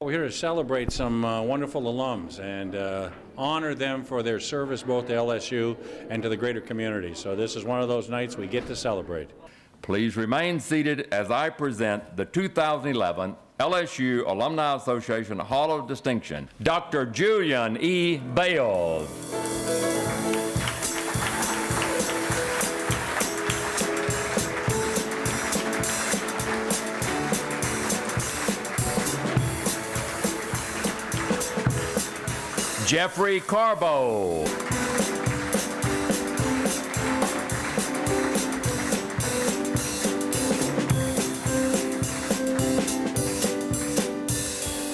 We're here to celebrate some wonderful alums and honor them for their service both to LSU and to the greater community. So this is one of those nights we get to celebrate. Please remain seated as I present the 2011 LSU Alumni Association Hall of Distinction, Dr. Julian E. Bales. Jeffrey Carbo.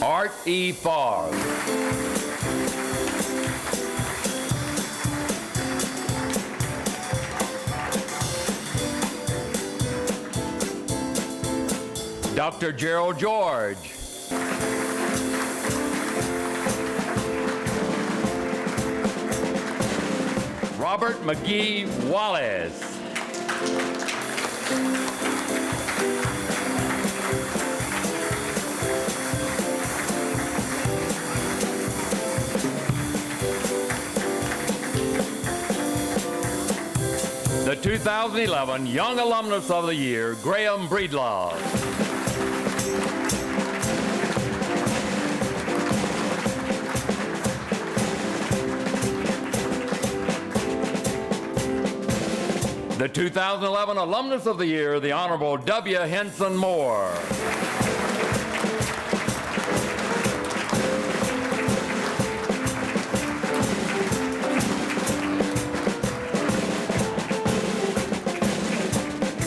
Art E. Favre. Dr. Gerald George. Robert McGee Wallace. The 2011 Young Alumnus of the Year, Graham Breedlove. The 2011 Alumnus of the Year, the Honorable W. Henson Moore.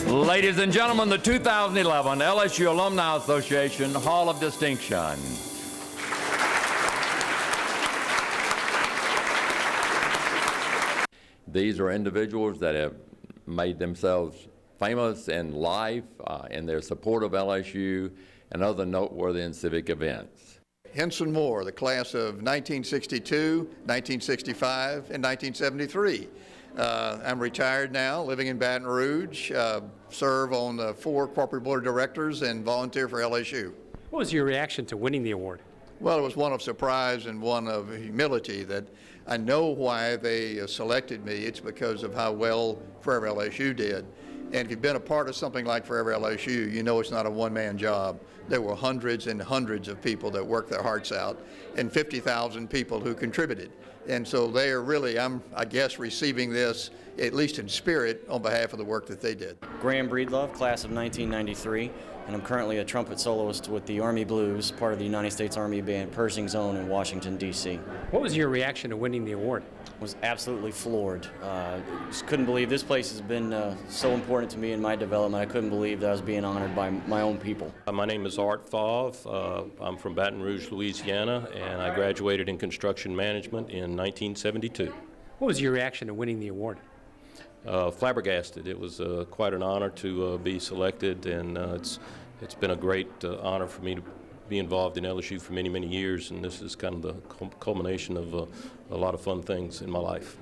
Ladies and gentlemen, the 2011 LSU Alumni Association Hall of Distinction. These are individuals that have made themselves famous in life, in their support of LSU and other noteworthy and civic events. Henson Moore, the class of 1962, 1965, and 1973. I'm retired now, living in Baton Rouge, serve on the 4 corporate board of directors and volunteer for LSU. What was your reaction to winning the award? Well, it was one of surprise and one of humility that I know why they selected me. It's because of how well Forever LSU did. And if you've been a part of something like Forever LSU, you know it's not a one-man job. There were hundreds and hundreds of people that worked their hearts out and 50,000 people who contributed. And so they are really, I guess, receiving this, at least in spirit, on behalf of the work that they did. Graham Breedlove, class of 1993, and I'm currently a trumpet soloist with the Army Blues, part of the United States Army Band Pershing Zone in Washington, D.C. What was your reaction to winning the award? Was absolutely floored. Just couldn't believe this place has been so important to me in my development. I couldn't believe that I was being honored by my own people. My name is Art Favre. I'm from Baton Rouge, Louisiana, and I graduated in construction management in 1972. What was your reaction to winning the award? Flabbergasted. It was quite an honor to be selected, and it's been a great honor for me to be involved in LSU for many, many years, and this is kind of the culmination of a lot of fun things in my life.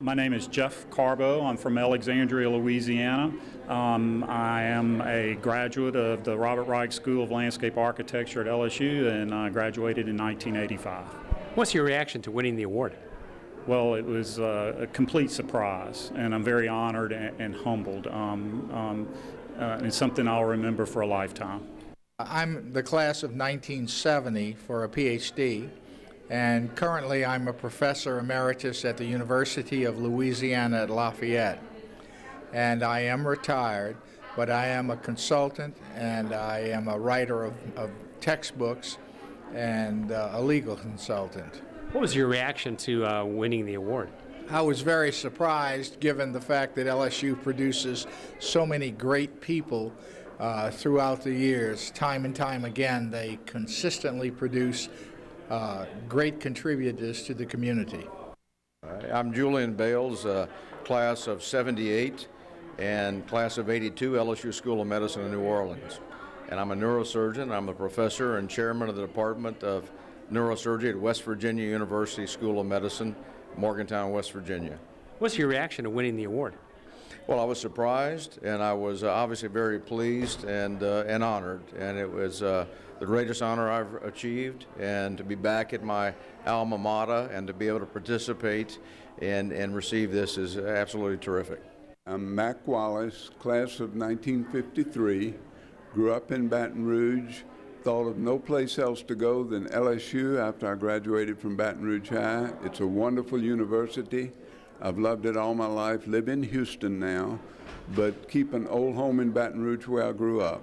My name is Jeff Carbo. I'm from Alexandria, Louisiana. I am a graduate of the Robert Reich School of Landscape Architecture at LSU, and I graduated in 1985. What's your reaction to winning the award? Well, it was a complete surprise, and I'm very honored and humbled. It's something I'll remember for a lifetime. I'm the class of 1970 for a PhD, and currently I'm a professor emeritus at the University of Louisiana at Lafayette. And I am retired, but I am a consultant, and I am a writer of textbooks and a legal consultant. What was your reaction to winning the award? I was very surprised, given the fact that LSU produces so many great people throughout the years. Time and time again, they consistently produce great contributors to the community. I'm Julian Bales, class of 78 and class of 82, LSU School of Medicine in New Orleans. And I'm a neurosurgeon. I'm a professor and chairman of the Department of Neurosurgery at West Virginia University School of Medicine, Morgantown, West Virginia. What's your reaction to winning the award? Well, I was surprised, and I was obviously very pleased and honored, and it was the greatest honor I've achieved, and to be back at my alma mater and to be able to participate and receive this is absolutely terrific. I'm Mac Wallace, class of 1953, grew up in Baton Rouge, thought of no place else to go than LSU after I graduated from Baton Rouge High. It's a wonderful university. I've loved it all my life, live in Houston now, but keep an old home in Baton Rouge where I grew up.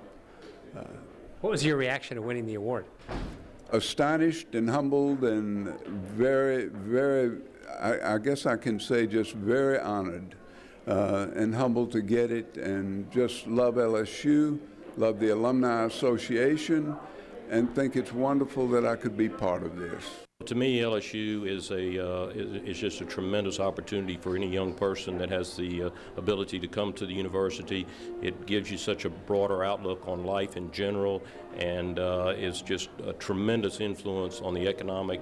What was your reaction to winning the award? Astonished and humbled and very, very, I guess I can say just very honored and humbled to get it, and just love LSU, love the Alumni Association, and think it's wonderful that I could be part of this. To me, LSU is just a tremendous opportunity for any young person that has the ability to come to the university. It gives you such a broader outlook on life in general, and is just a tremendous influence on the economic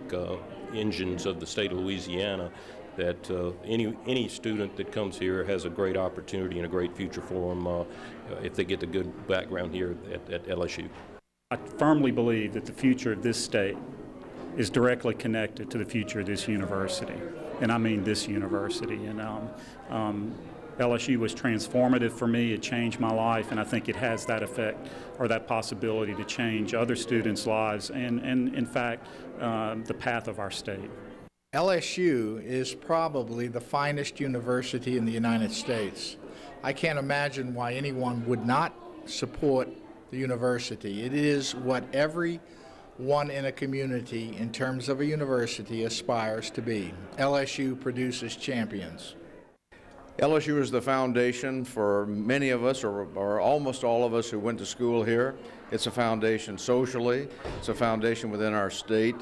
engines of the state of Louisiana, that any student that comes here has a great opportunity and a great future for them if they get the good background here at LSU. I firmly believe that the future of this state is directly connected to the future of this university, and I mean this university. And LSU was transformative for me. It changed my life, and I think it has that effect or that possibility to change other students' lives and in fact, the path of our state. LSU is probably the finest university in the United States. I can't imagine why anyone would not support the university. It is what everyone in a community, in terms of a university, aspires to be. LSU produces champions. LSU is the foundation for many of us, or almost all of us who went to school here. It's a foundation socially, it's a foundation within our state,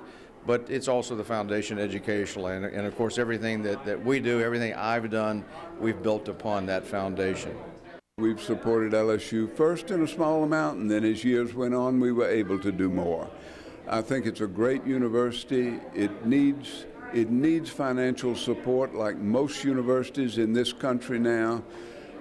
but it's also the foundation educationally. And of course, everything that we do, everything I've done, we've built upon that foundation. We've supported LSU first in a small amount, and then as years went on, we were able to do more. I think it's a great university. It needs financial support like most universities in this country now.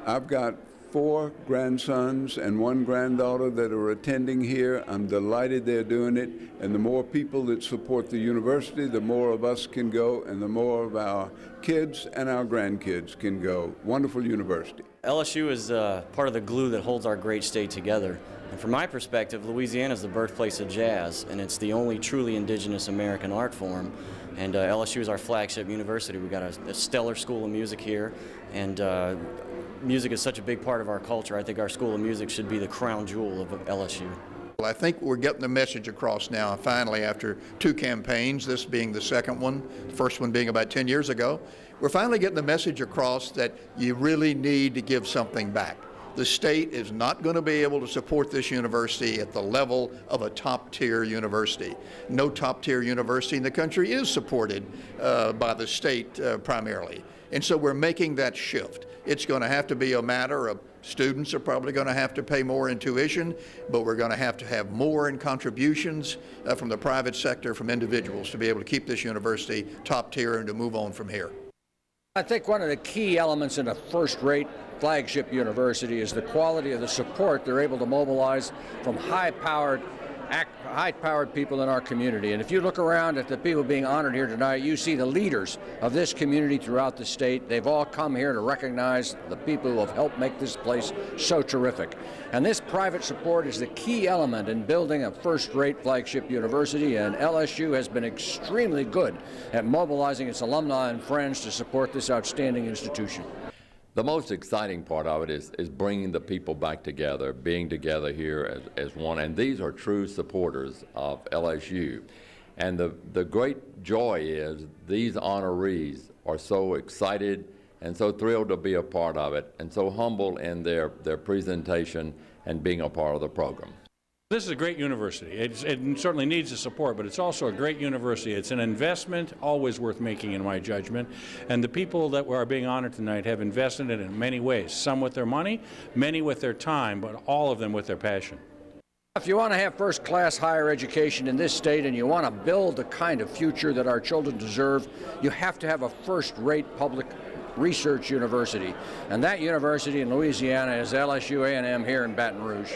I've got 4 grandsons and 1 granddaughter that are attending here. I'm delighted they're doing it, and the more people that support the university, the more of us can go, and the more of our kids and our grandkids can go. Wonderful university. LSU is part of the glue that holds our great state together. And from my perspective, Louisiana is the birthplace of jazz, and it's the only truly indigenous American art form. And LSU is our flagship university. We've got a stellar school of music here, and music is such a big part of our culture. I think our School of Music should be the crown jewel of LSU. Well, I think we're getting the message across now, finally, after 2 campaigns, this being the second one, the first one being about 10 years ago. We're finally getting the message across that you really need to give something back. The state is not going to be able to support this university at the level of a top-tier university. No top-tier university in the country is supported by the state primarily. And so we're making that shift. It's going to have to be a matter of students are probably going to have to pay more in tuition, but we're going to have more in contributions from the private sector, from individuals, to be able to keep this university top tier and to move on from here. I think one of the key elements in a first-rate flagship university is the quality of the support they're able to mobilize from high-powered people in our community. And if you look around at the people being honored here tonight, you see the leaders of this community throughout the state. They've all come here to recognize the people who have helped make this place so terrific. And this private support is the key element in building a first-rate flagship university, and LSU has been extremely good at mobilizing its alumni and friends to support this outstanding institution. The most exciting part of it is bringing the people back together, being together here as one, and these are true supporters of LSU. And the great joy is these honorees are so excited and so thrilled to be a part of it, and so humble in their presentation and being a part of the program. This is a great university. It certainly needs the support, but it's also a great university. It's an investment always worth making, in my judgment. And the people that are being honored tonight have invested in it in many ways. Some with their money, many with their time, but all of them with their passion. If you want to have first-class higher education in this state and you want to build the kind of future that our children deserve, you have to have a first-rate public research university. And that university in Louisiana is LSU A&M here in Baton Rouge.